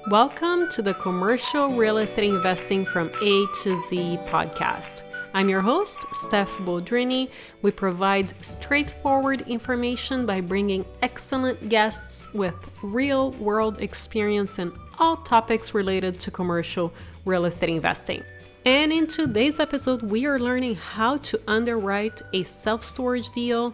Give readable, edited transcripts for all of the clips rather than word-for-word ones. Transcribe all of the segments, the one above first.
Welcome to the Commercial Real Estate Investing from A to Z podcast. I'm your host, Steph Boldrini. We provide straightforward information by bringing excellent guests with real-world experience in all topics related to commercial real estate investing. And in today's episode, we are learning how to underwrite a self-storage deal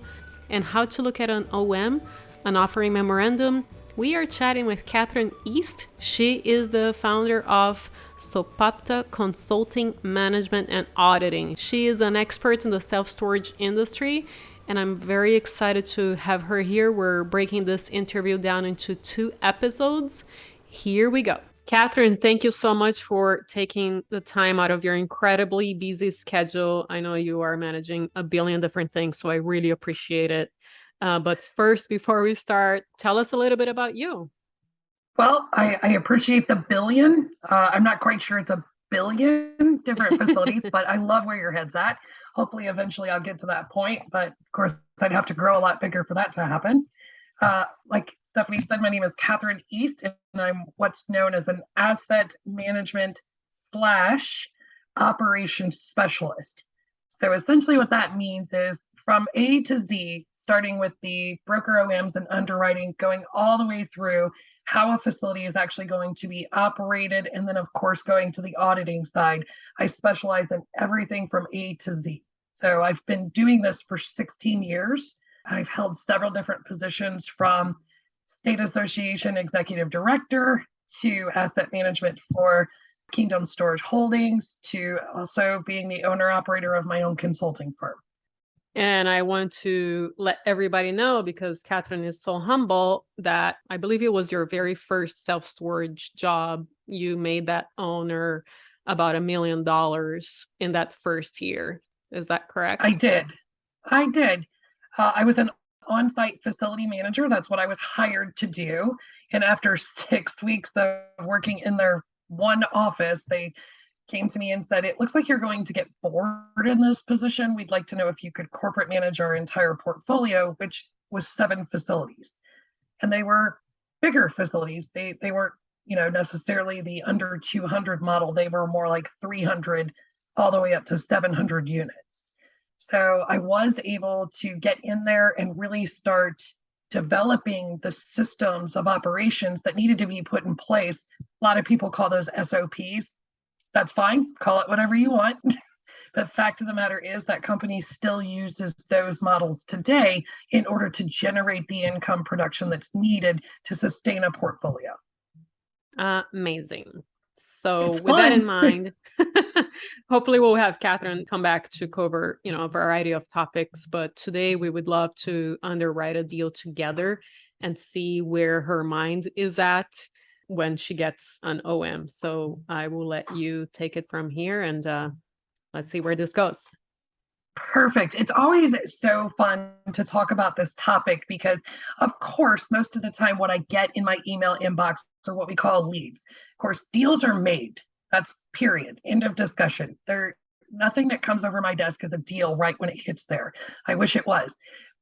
and how to look at an OM, an offering memorandum. We are chatting with Kathryn East. She is the founder of Sopapta Consulting, Management, and Auditing. She is an expert in the self-storage industry, and I'm very excited to have her here. We're breaking this interview down into 2 episodes. Here we go. Kathryn, thank you so much for taking the time out of your incredibly busy schedule. I know you are managing a billion different things, so I really appreciate it. But first, before we start, tell us a little bit about you. Well, I appreciate the billion. I'm not quite sure it's a billion different facilities, but I love where your head's at. Hopefully, eventually I'll get to that point. But of course, I'd have to grow a lot bigger for that to happen. Like Stephanie said, my name is Kathryn East, and I'm what's known as an asset management / operations specialist. So essentially what that means is from A to Z, starting with the broker OMs and underwriting, going all the way through how a facility is actually going to be operated, and then of course going to the auditing side. I specialize in everything from A to Z. So I've been doing this for 16 years. I've held several different positions, from state association executive director to asset management for Kingdom Storage Holdings, to also being the owner operator of my own consulting firm. And I want to let everybody know, because Kathryn is so humble, that I believe it was your very first self-storage job. You made that owner about $1 million in that first year. Is that correct? I did. I was an on-site facility manager. That's what I was hired to do. And after 6 weeks of working in their one office, they came to me and said, "It looks like you're going to get bored in this position. We'd like to know if you could corporate manage our entire portfolio," which was 7 facilities. And they were bigger facilities. They weren't, necessarily the under 200 model. They were more like 300 all the way up to 700 units. So I was able to get in there and really start developing the systems of operations that needed to be put in place. A lot of people call those SOPs. That's fine. Call it whatever you want. The fact of the matter is that company still uses those models today in order to generate the income production that's needed to sustain a portfolio. Amazing. So It's with fun. that in mind, hopefully we'll have Kathryn come back to cover, a variety of topics. But today we would love to underwrite a deal together and see where her mind is at when she gets an OM. So I will let you take it from here, and let's see where this goes. Perfect. It's always so fun to talk about this topic because, of course, most of the time what I get in my email inbox are what we call leads. Of course, deals are made. That's period. End of discussion. Nothing that comes over my desk is a deal right when it hits there. I wish it was.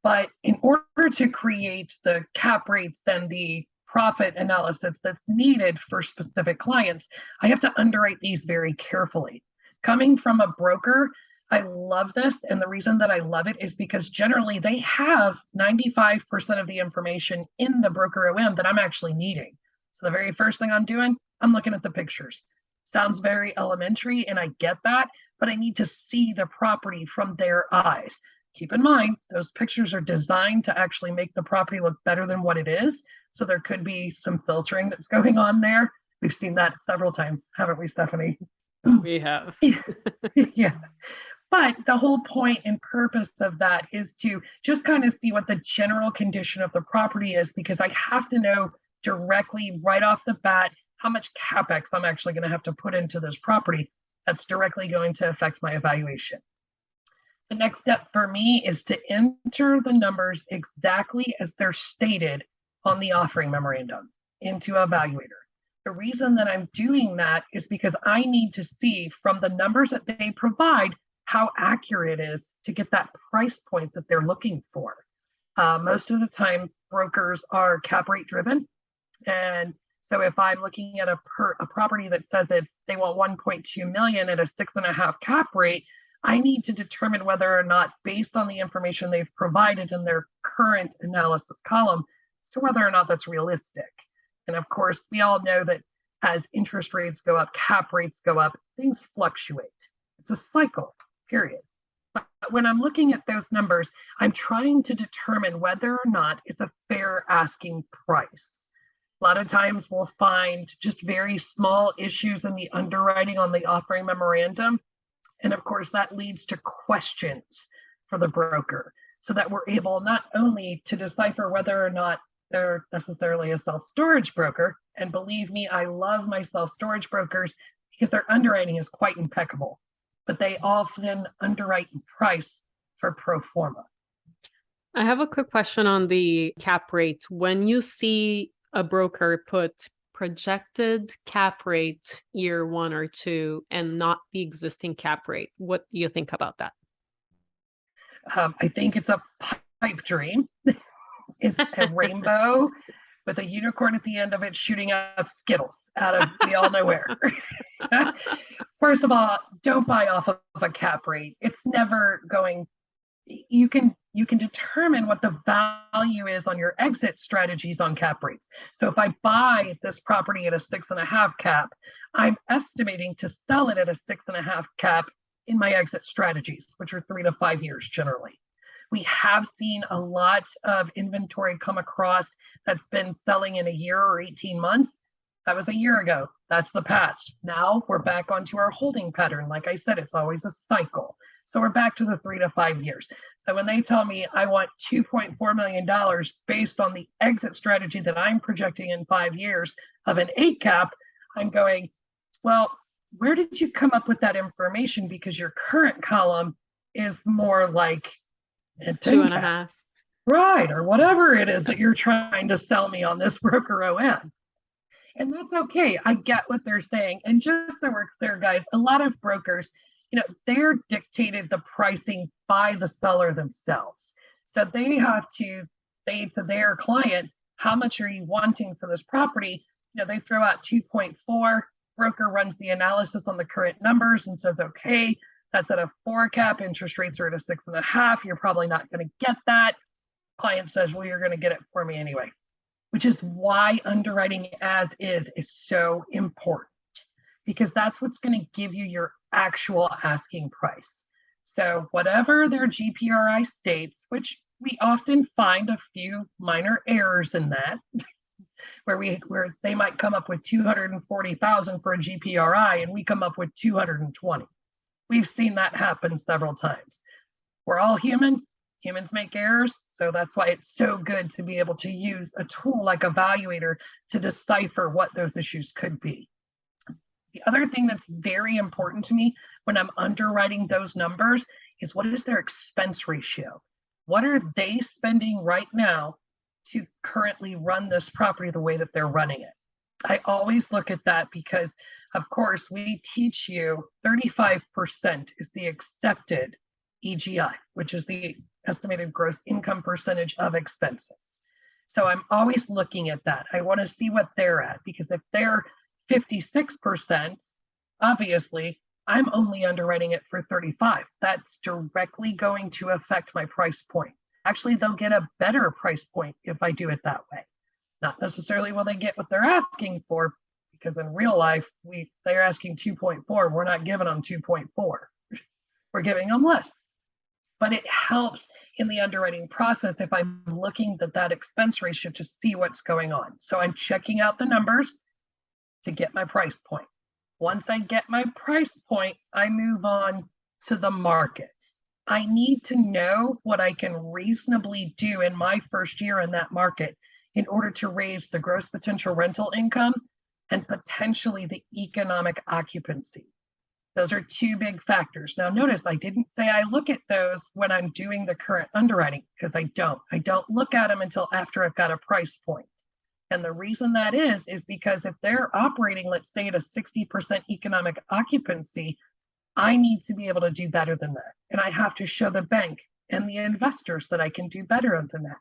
But in order to create the cap rates and the profit analysis that's needed for specific clients, I have to underwrite these very carefully. Coming from a broker, I love this. And the reason that I love it is because generally they have 95% of the information in the broker OM that I'm actually needing. So the very first thing I'm doing, I'm looking at the pictures. Sounds very elementary, and I get that, but I need to see the property from their eyes. Keep in mind, those pictures are designed to actually make the property look better than what it is. So there could be some filtering that's going on there. We've seen that several times, haven't we, Stephanie? We have. Yeah. But the whole point and purpose of that is to just kind of see what the general condition of the property is, because I have to know directly right off the bat how much Capex I'm actually going to have to put into this property. That's directly going to affect my evaluation. The next step for me is to enter the numbers exactly as they're stated on the offering memorandum into Evaluator. The reason that I'm doing that is because I need to see from the numbers that they provide how accurate it is to get that price point that they're looking for. Most of the time, brokers are cap rate driven, and So if I'm looking at a property that says they want 1.2 million at a 6.5 cap rate, I need to determine whether or not, based on the information they've provided in their current analysis column, as to whether or not that's realistic. And of course, we all know that as interest rates go up, cap rates go up, things fluctuate. It's a cycle, period. But when I'm looking at those numbers, I'm trying to determine whether or not it's a fair asking price. A lot of times we'll find just very small issues in the underwriting on the offering memorandum. And of course, that leads to questions for the broker so that we're able not only to decipher whether or not they're necessarily a self-storage broker. And believe me, I love my self-storage brokers because their underwriting is quite impeccable, but they often underwrite and price for pro forma. I have a quick question on the cap rate. When you see a broker put projected cap rate year 1 or 2 and not the existing cap rate, what do you think about that? I think it's a pipe dream. It's a rainbow with a unicorn at the end of it shooting out Skittles out of we all know where. First of all, don't buy off of a cap rate. It's never going. You can determine what the value is on your exit strategies on cap rates. So if I buy this property at a 6.5 cap, I'm estimating to sell it at a 6.5 cap in my exit strategies, which are 3 to 5 years generally. We have seen a lot of inventory come across that's been selling in a year or 18 months. That was a year ago. That's the past. Now we're back onto our holding pattern. Like I said, it's always a cycle. So we're back to the 3 to 5 years. So when they tell me I want $2.4 million based on the exit strategy that I'm projecting in 5 years of an 8 cap, I'm going, well, where did you come up with that information? Because your current column is more like a 2.5. Right, or whatever it is that you're trying to sell me on this broker OM. And that's okay. I get what they're saying. And just so we're clear, guys, a lot of brokers, they're dictated the pricing by the seller themselves. So they have to say to their clients, how much are you wanting for this property? They throw out 2.4. Broker runs the analysis on the current numbers and says, okay, that's at a 4 cap. Interest rates are at a 6.5. You're probably not going to get that. Client says, well, you're going to get it for me anyway, which is why underwriting as is so important, because that's what's going to give you your actual asking price. So whatever their GPRI states, which we often find a few minor errors in that, where they might come up with 240,000 for a GPRI and we come up with 220. We've seen that happen several times. We're all human. Humans make errors. So that's why it's so good to be able to use a tool like Evaluator to decipher what those issues could be. The other thing that's very important to me when I'm underwriting those numbers is, what is their expense ratio? What are they spending right now to currently run this property the way that they're running it? I always look at that because, of course, we teach you 35% is the accepted EGI, which is the estimated gross income percentage of expenses. So I'm always looking at that. I want to see what they're at, because if they're 56%, obviously I'm only underwriting it for 35. That's directly going to affect my price point. Actually, they'll get a better price point if I do it that way. Not necessarily will they get what they're asking for, because in real life, they're asking 2.4. We're not giving them 2.4. We're giving them less. But it helps in the underwriting process if I'm looking at that expense ratio to see what's going on. So I'm checking out the numbers to get my price point. Once I get my price point, I move on to the market. I need to know what I can reasonably do in my first year in that market in order to raise the gross potential rental income and potentially the economic occupancy. Those are two big factors. Now, notice I didn't say I look at those when I'm doing the current underwriting, because I don't. I don't look at them until after I've got a price point. And the reason that is because if they're operating, let's say, at a 60% economic occupancy, I need to be able to do better than that. And I have to show the bank and the investors that I can do better than that.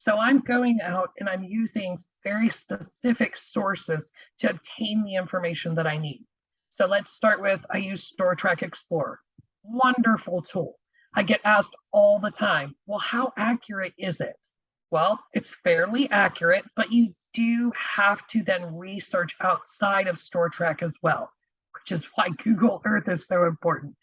So I'm going out and I'm using very specific sources to obtain the information that I need. So let's start with, I use StoreTrack Explorer. Wonderful tool. I get asked all the time, well, how accurate is it? Well, it's fairly accurate, but you do have to then research outside of StoreTrack as well, which is why Google Earth is so important.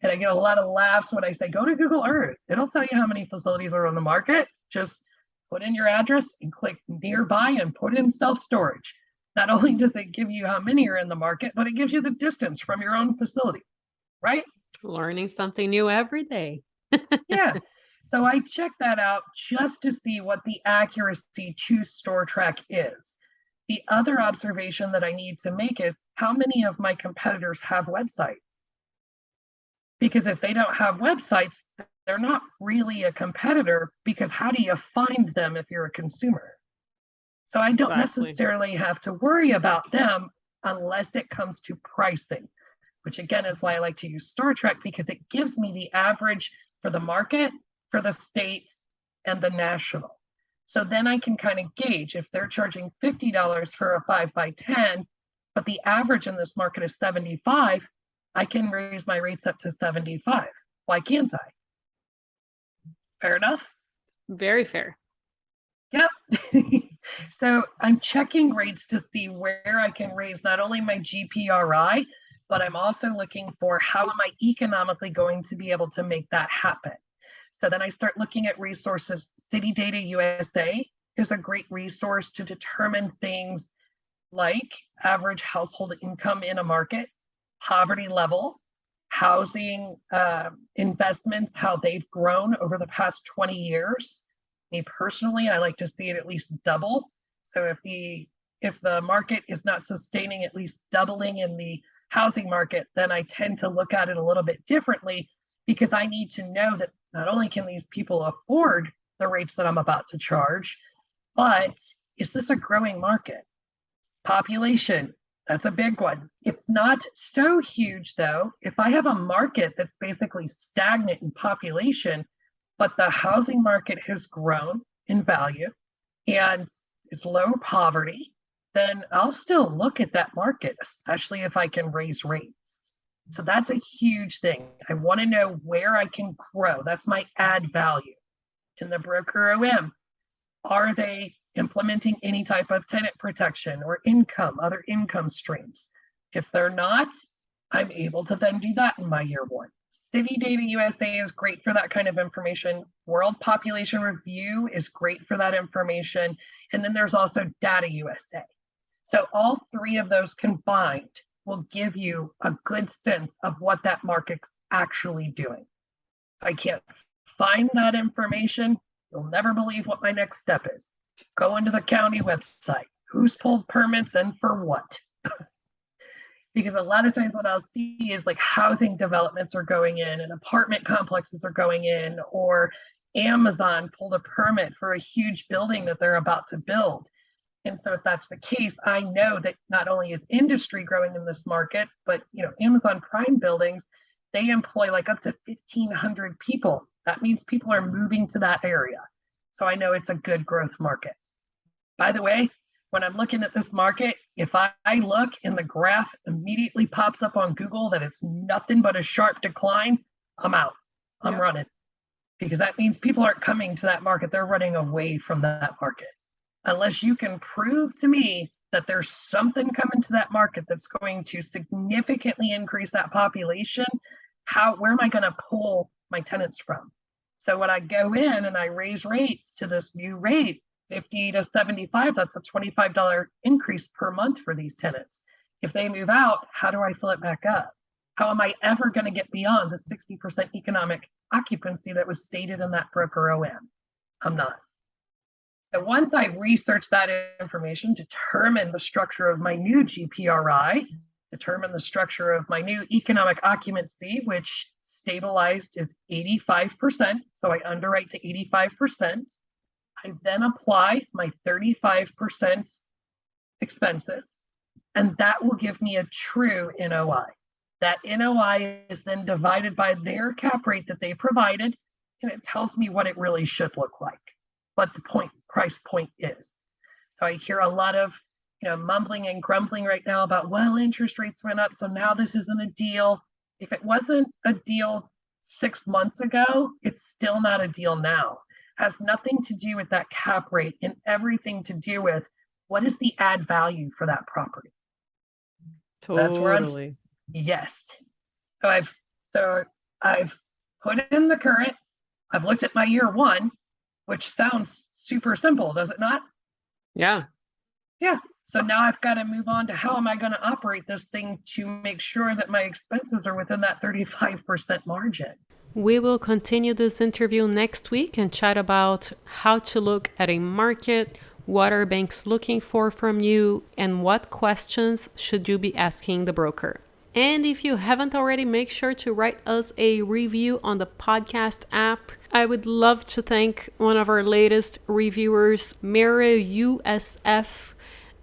And I get a lot of laughs when I say, go to Google Earth. It'll tell you how many facilities are on the market. Just put in your address and click nearby and put in self-storage. Not only does it give you how many are in the market, but it gives you the distance from your own facility, right? Learning something new every day. Yeah. So I check that out just to see what the accuracy to StoreTrack is. The other observation that I need to make is how many of my competitors have websites? Because if they don't have websites, they're not really a competitor, because how do you find them if you're a consumer? So I don't necessarily have to worry about them unless it comes to pricing, which again is why I like to use StoreTrack, because it gives me the average for the market, for the state, and the national. So then I can kind of gauge if they're charging $50 for a 5x10, but the average in this market is 75, I can raise my rates up to 75. Why can't I? Fair enough? Very fair. Yep. So I'm checking rates to see where I can raise not only my GPRI, but I'm also looking for how am I economically going to be able to make that happen. So then I start looking at resources. City Data USA is a great resource to determine things like average household income in a market, poverty level, housing investments, how they've grown over the past 20 years. Me personally, I like to see it at least double. So if the market is not sustaining at least doubling in the housing market, then I tend to look at it a little bit differently, because I need to know that not only can these people afford the rates that I'm about to charge, but is this a growing market? Population, that's a big one. It's not so huge though. If I have a market that's basically stagnant in population, but the housing market has grown in value and it's low poverty, then I'll still look at that market, especially if I can raise rates. So that's a huge thing. I want to know where I can grow. That's my add value. In the broker OM, are they implementing any type of tenant protection or income, other income streams? If they're not, I'm able to then do that in my year one. City Data USA is great for that kind of information. World Population Review is great for that information. And then there's also Data USA. So all three of those combined will give you a good sense of what that market's actually doing. If I can't find that information, you'll never believe what my next step is. Go into the county website. Who's pulled permits and for what? Because a lot of times what I'll see is like housing developments are going in and apartment complexes are going in, or Amazon pulled a permit for a huge building that they're about to build. And so if that's the case, I know that not only is industry growing in this market, but Amazon Prime buildings, they employ like up to 1,500 people. That means people are moving to that area. So I know it's a good growth market. By the way, when I'm looking at this market, if I look and the graph immediately pops up on Google that it's nothing but a sharp decline, I'm out. I'm running. Because that means people aren't coming to that market. They're running away from that market. Unless you can prove to me that there's something coming to that market that's going to significantly increase that population, where am I going to pull my tenants from? So when I go in and I raise rates to this new rate, 50 to 75, that's a $25 increase per month for these tenants. If they move out, how do I fill it back up? How am I ever going to get beyond the 60% economic occupancy that was stated in that broker OM? I'm not. So once I research that information, determine the structure of my new GPRI, determine the structure of my new economic occupancy, which stabilized is 85%. So I underwrite to 85%. I then apply my 35% expenses, and that will give me a true NOI. That NOI is then divided by their cap rate that they provided, and it tells me what it really should look like. what the price point is. So I hear a lot of mumbling and grumbling right now about, well, interest rates went up, so now this isn't a deal. If it wasn't a deal 6 months ago, it's still not a deal now. Has nothing to do with that cap rate and everything to do with what is the add value for that property. That's where Totally. Yes. So I've put in the current. I've looked at my year one, which sounds super simple, does it not? Yeah. Yeah. So now I've got to move on to how am I going to operate this thing to make sure that my expenses are within that 35% margin. We will continue this interview next week and chat about how to look at a market, what are banks looking for from you, and what questions should you be asking the broker. And if you haven't already, make sure to write us a review on the podcast app. I would love to thank one of our latest reviewers, Mary USF.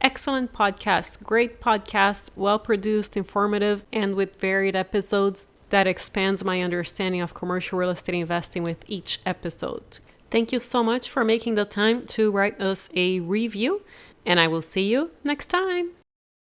Excellent podcast, great podcast, well-produced, informative, and with varied episodes that expands my understanding of commercial real estate investing with each episode. Thank you so much for making the time to write us a review, and I will see you next time.